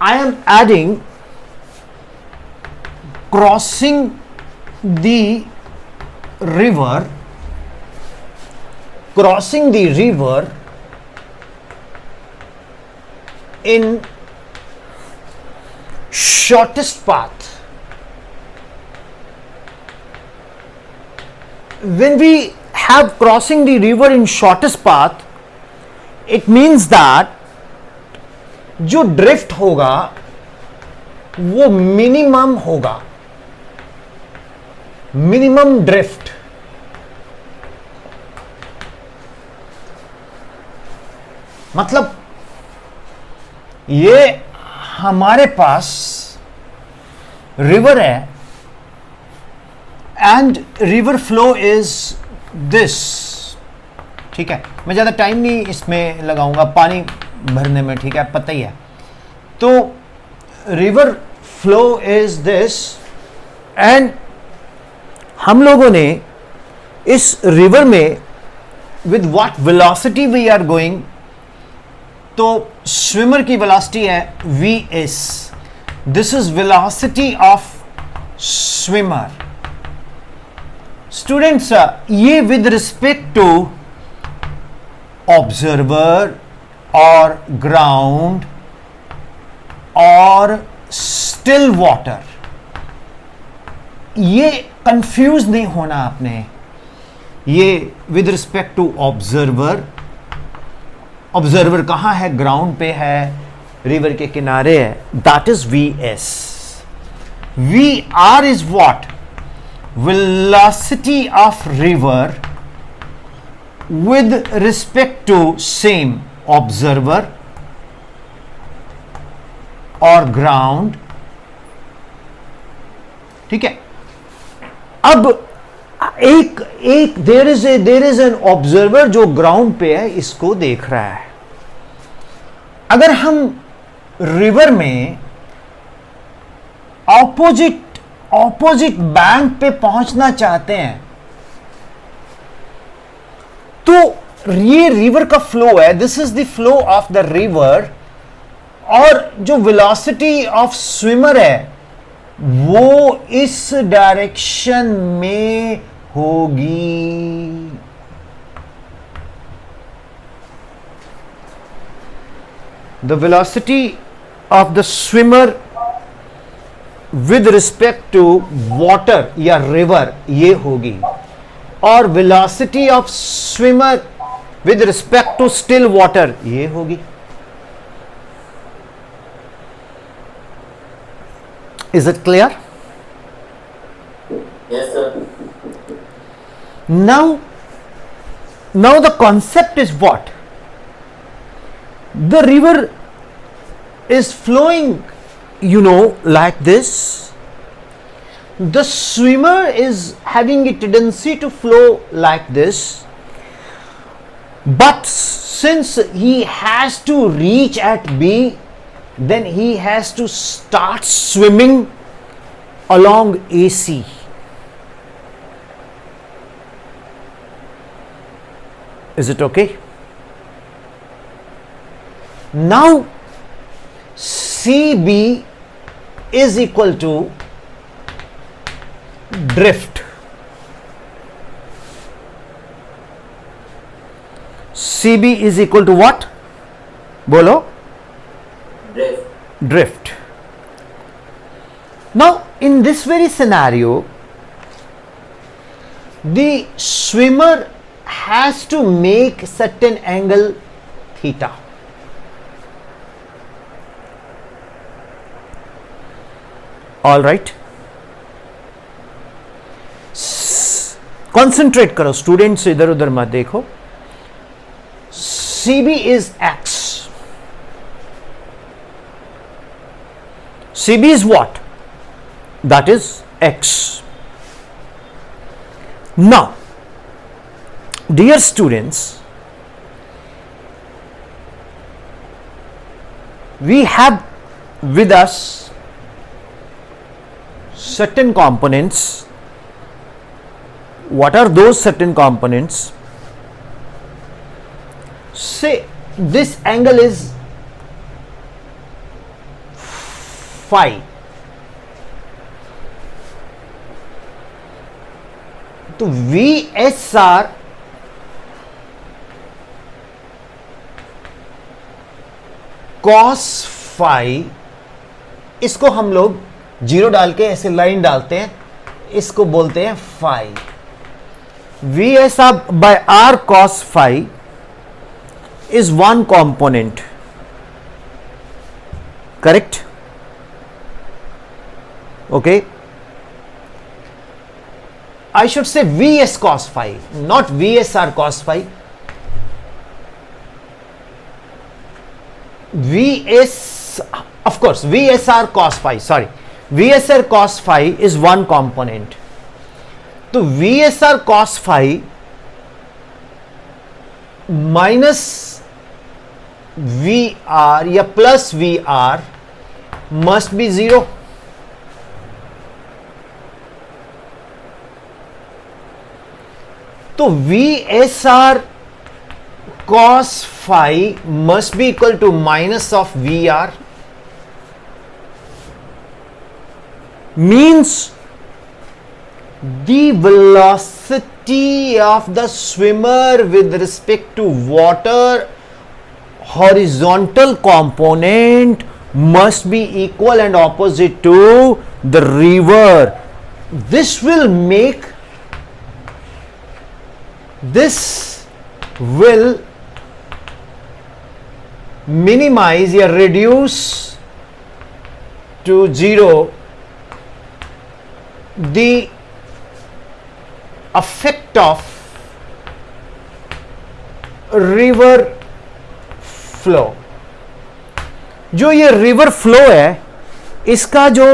I am adding crossing the river in shortest path. When we have crossing the river in shortest path, it means that जो drift होगा वो minimum होगा, minimum drift. मतलब ये हमारे पास river है and river flow is this, ठीक है। मैं ज़्यादा टाइम नहीं इसमें लगाऊंगा पानी भरने में, ठीक है, पता ही है। तो river flow is this and हम लोगों ने इस रिवर में with what velocity we are going, तो स्विमर की वेलोसिटी है vs, this is velocity of swimmer. Students, ये विद रिस्पेक्ट टू ऑब्जर्वर और ग्राउंड और स्टिल वाटर, ये कंफ्यूज नहीं होना आपने। ये with respect to observer, observer कहां है? ग्राउंड पे है, रिवर के किनारे है, that is vs। vr is what? Velocity of river with respect to same observer or ground, ठीक है। अब एक देयर इज एन ऑब्जर्वर जो ग्राउंड पे है, इसको देख रहा है। अगर हम रिवर में ऑपोजिट बैंक पे पहुंचना चाहते हैं तो ये रिवर का फ्लो है, this is the flow of the river, और जो वेलोसिटी ऑफ स्विमर है वो इस डायरेक्शन में होगी। The velocity of the swimmer with respect to water या रिवर ये होगी, और velocity of swimmer with respect to still water ये होगी। Is it clear? Yes, sir. Now the concept is what? The river is flowing, like this. The swimmer is having a tendency to flow like this, but since he has to reach at B, then he has to start swimming along AC. Is it okay? Now CB is equal to drift. CB is equal to what? बोलो. Drift. Now in this very scenario, the swimmer has to make certain angle theta. All right. Concentrate करो students, इधर उधर मत देखो. CB is x. CB is what? That is x. Now, dear students, we have with us certain components. What are those certain components? Say this angle is phi, तो V S R cos phi, इसको हम लोग zero डाल के ऐसे line डालते हैं, इसको बोलते हैं phi. V S r by r cos phi is one component, correct? Okay, I should say Vs cos phi, not Vsr cos phi. Vs, of course, Vsr cos phi, sorry, Vsr cos phi is one component. तो Vsr cos phi minus V R या plus V R must be zero. तो V S R cos phi must be equal to minus of V R, means the velocity of the swimmer with respect to water horizontal component must be equal and opposite to the river. This will minimize or reduce to zero the effect of river flow. जो ये river flow है, इसका जो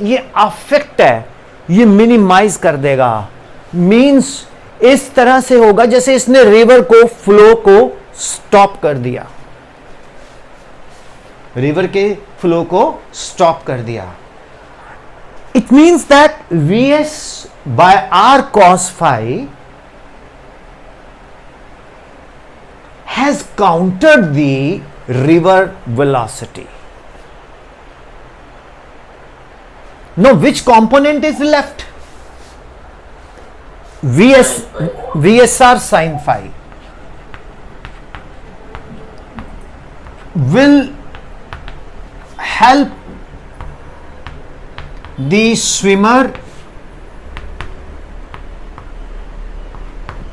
ये affect है, ये minimise कर देगा। मींस इस तरह से होगा जैसे इसने रिवर को फ्लो को स्टॉप कर दिया, रिवर के फ्लो को स्टॉप कर दिया। It means that Vs by r cos phi has countered the river velocity. Now which component is left? Vsr sin phi will help the swimmer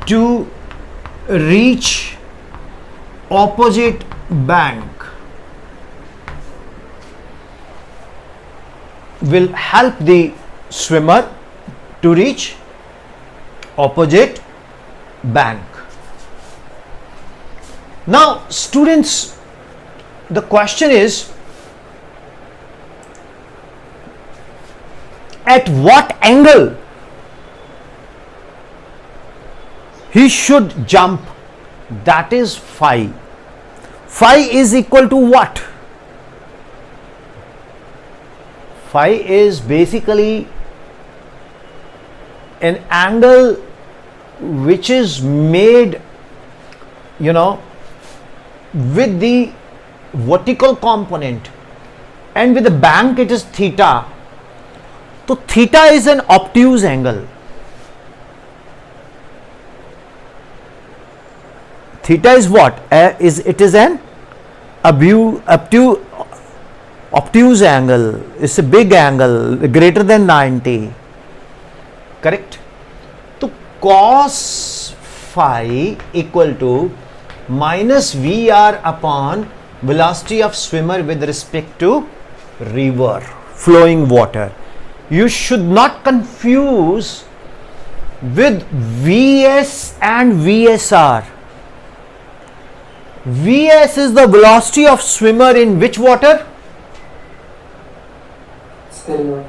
to reach opposite bank, will help the swimmer to reach opposite bank. Now students, the question is, at what angle he should jump? That is phi. Phi is equal to what? Phi is basically an angle which is made, with the vertical component, and with the bank it is theta. So theta is an obtuse angle. Theta is what? It is an obtuse angle. It's a big angle, greater than 90. Correct? So cos phi equal to minus VR upon velocity of swimmer with respect to river, flowing water. You should not confuse with Vs and Vsr. Vs is the velocity of swimmer in which water? Still water.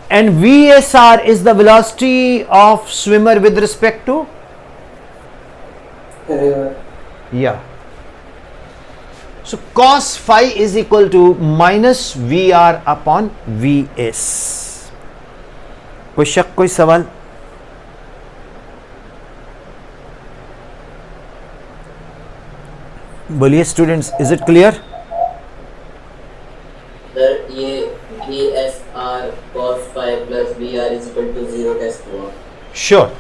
And Vsr is the velocity of swimmer with respect to? River. Yeah. So cos phi is equal to minus VR upon Vs. कोई शक, कोई सवाल? बोलिए students, is it clear? Sir ये B S R cos five plus B R is equal to 0 कैसे हुआ? Sure,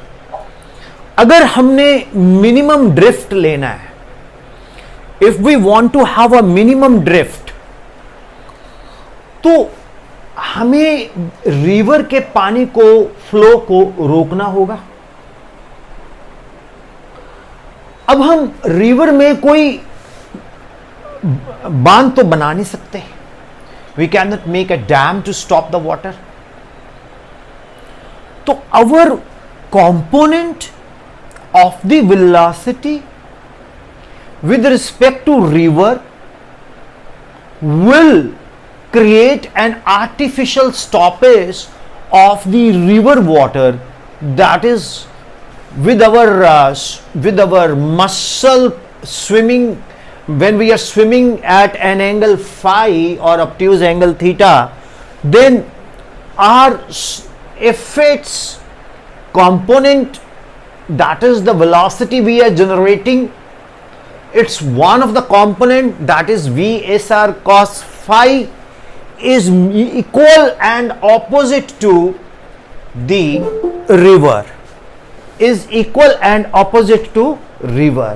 अगर हमने मिनिमम ड्रिफ्ट लेना है, if we want to have a minimum drift, तो हमें रिवर के पानी को, फ्लो को रोकना होगा। अब हम रिवर में कोई बांध तो बना नहीं सकते, we can not make a dam to stop the water. तो our component of the velocity with respect to river will create an artificial stoppage of the river water, that is with our muscle swimming, when we are swimming at an angle phi or obtuse angle theta, then our effects component, that is the velocity we are generating, it's one of the component, that is VSR cos phi, is equal and opposite to the river, is equal and opposite to river.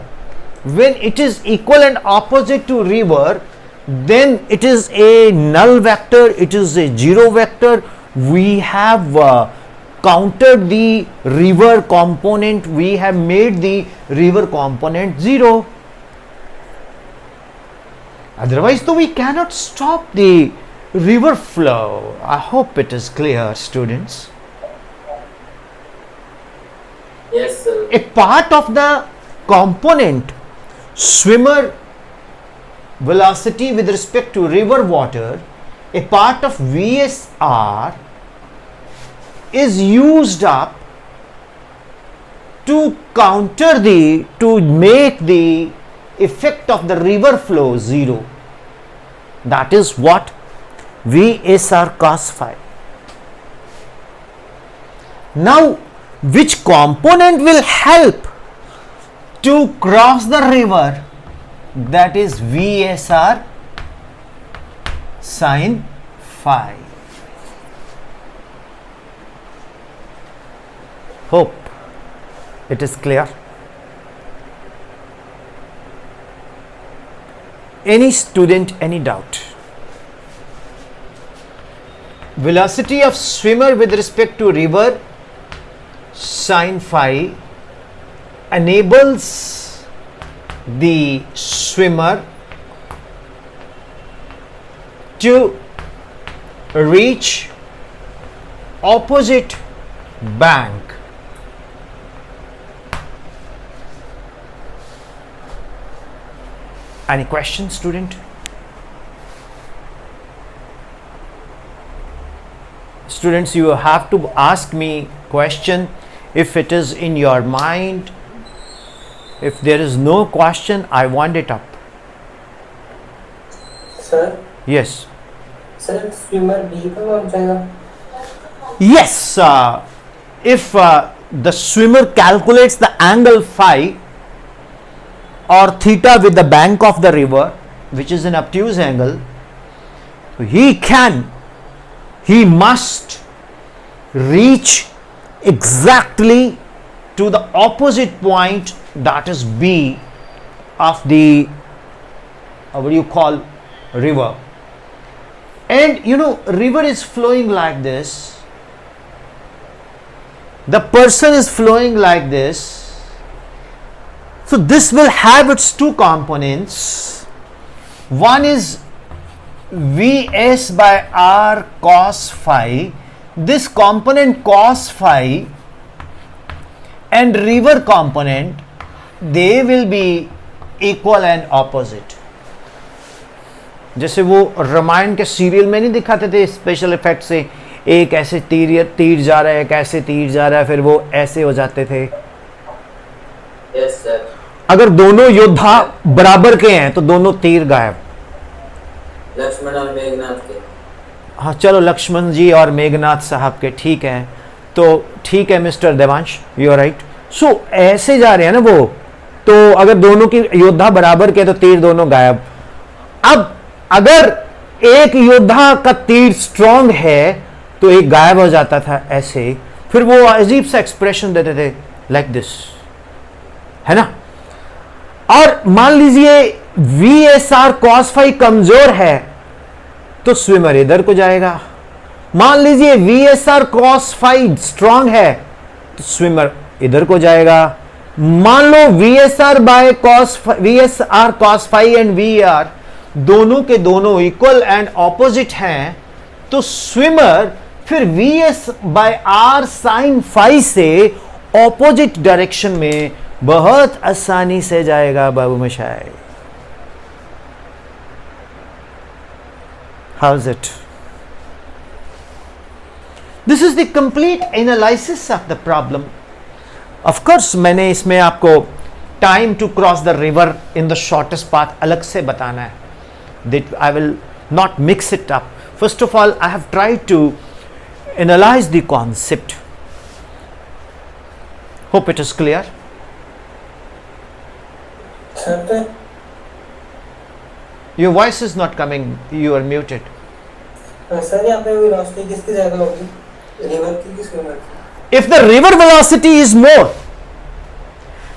When it is equal and opposite to river, then it is a null vector, it is a zero vector. We have countered the river component, we have made the river component 0. Otherwise, though, we cannot stop the river flow. I hope it is clear, students. Yes, sir. A part of the component swimmer velocity with respect to river water, a part of VSR is used up to counter to make the effect of the river flow 0. That is what VSR cos phi. Now, which component will help to cross the river? That is VSR sin phi. Hope it is clear. Any student, any doubt? Velocity of swimmer with respect to river sin phi enables the swimmer to reach opposite bank. Any questions, student? Students, you have to ask me question if it is in your mind. If there is no question, I wind it up. Sir, Yes. sir, swimmer B का कौन जाएगा? Yes. If the swimmer calculates the angle phi or theta with the bank of the river, which is an obtuse angle, he must reach exactly to the opposite point, that is B of the what do you call river. And you know, river is flowing like this, the person is flowing like this. So this will have its two components. One is Vs by R cos phi. This component cos phi and river component, they will be equal and opposite. जैसे वो रामायण के serial में नहीं दिखाते थे special effect से, एक ऐसे तीर जा रहा है, एक ऐसे तीर जा रहा है, फिर वो ऐसे हो जाते थे. Yes, sir. अगर दोनों योद्धा बराबर के हैं तो दोनों तीर गायब. लक्ष्मण और मेघनाथ के. हाँ चलो, लक्ष्मण जी और मेघनाथ साहब के, ठीक है. तो ठीक है mister Devansh, you are right. So ऐसे जा रहे हैं ना वो, तो अगर दोनों की योद्धा बराबर के तो तीर दोनों गायब. अब अगर एक योद्धा का तीर स्ट्रांग है तो एक गायब हो जाता था ऐसे, फिर वो अजीब सा एक्सप्रेशन देते थे लाइक दिस, है ना। और मान लीजिए VSR cos फाई कमजोर है तो स्विमर इधर को जाएगा। मान लीजिए VSR cos फाई स्ट्रांग है तो स्विमर इधर को जाएगा। मान लो VSR cos phi and VAR दोनों के दोनों इक्वल एंड ऑपोजिट हैं तो स्विमर फिर VS/R sin फाई से ऑपोजिट डायरेक्शन में बहुत आसानी से जाएगा बाबू मशाई। How is it? This is the complete analysis of the problem. Of course मैंने इसमें आपको time to cross the river in the shortest path अलग से बताना है, that I will not mix it up. First of all, I have tried to analyze the concept. Hope it is clear. Sir तो Your voice is not coming. You are muted. Sir यहाँ पे velocity किसकी ज्यादा होगी, river की कि swimmer की? If the river velocity is more,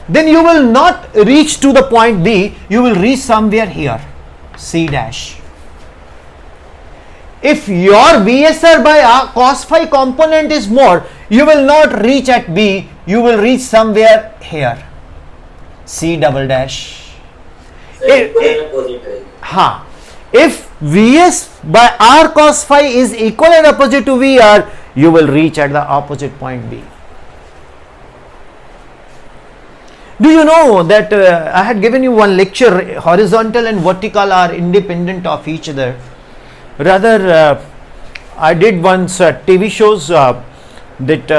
then you will not reach to the point B. You will reach somewhere here, C dash. If your VSR/R cos phi component is more, you will not reach at B. You will reach somewhere here, C double dash. Sir equal and opposite है। हाँ, if VS/R cos phi is equal and opposite to VR, you will reach at the opposite point B. Do you know that I had given you one lecture, horizontal and vertical are independent of each other. Rather, I did once TV shows that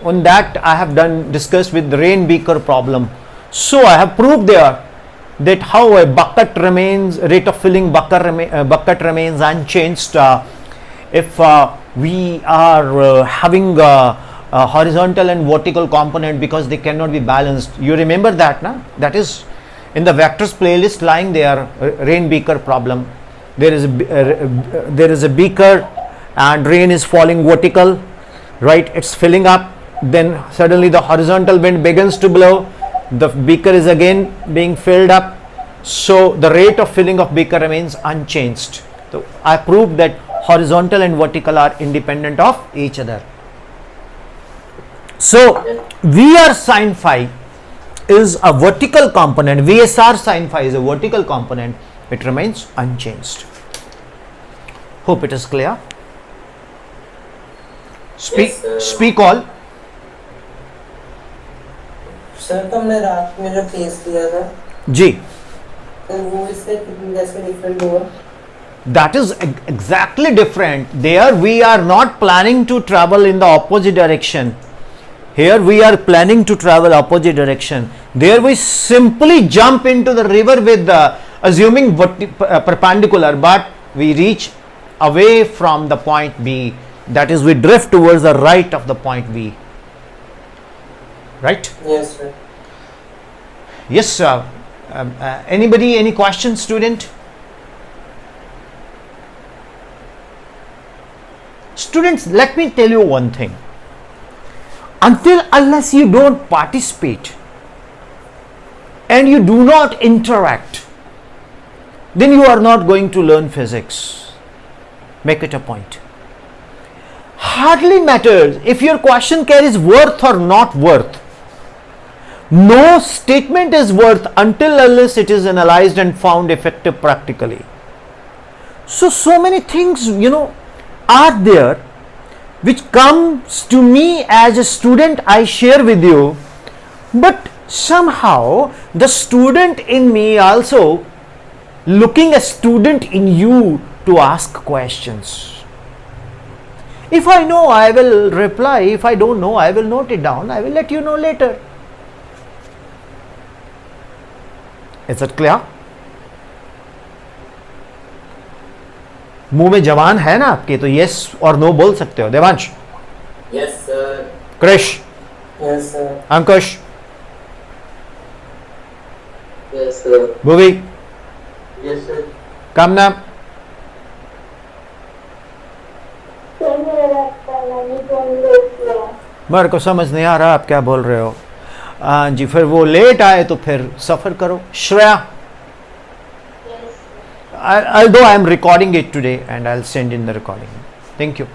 on that I have discussed with the rain beaker problem. So I have proved there that how a bucket remains, rate of filling bucket remains unchanged if we are having a horizontal and vertical component, because they cannot be balanced. You remember that, na? That is in the vectors playlist lying there, rain beaker problem. There is a beaker and rain is falling vertical, right? It's filling up, then suddenly the horizontal wind begins to blow, the beaker is again being filled up, so the rate of filling of beaker remains unchanged. So I proved that horizontal and vertical are independent of each other. So VR sin phi is a vertical component, VSR sin phi is a vertical component, it remains unchanged. Hope it is clear. Yes, sir. Speak all. Sir तो हमने रात में जो case लिया था जी, तो वो इससे कैसे डिफरेंट हुआ? that is exactly different. There we are not planning to travel in the opposite direction. Here we are planning to travel opposite direction. There we simply jump into the river with assuming perpendicular, but we reach away from the point B. That is, we drift towards the right of the point B. Right? Yes sir. Yes, sir. Anybody, any questions, student? Students, let me tell you one thing. Unless you don't participate and you do not interact, then you are not going to learn physics. Make it a point. Hardly matters if your question carries worth or not worth. No statement is worth unless it is analyzed and found effective practically. So many things, are there which comes to me as a student, I share with you, but somehow the student in me also looking a student in you to ask questions. If I know, I will reply. If I don't know, I will note it down. I will let you know later. Is that clear? मुंह में जवान है ना आपके, तो yes और no बोल सकते हो. Devansh, yes sir. Krish, yes sir. Ankush, yes sir. Bhuvi, yes sir. Kamna, मेरे को समझ नहीं आ रहा आप क्या बोल रहे हो। जी, फिर वो लेट आए तो फिर सफ़र करो। Shreya, although I am recording it today and I'll send in the recording. Thank you.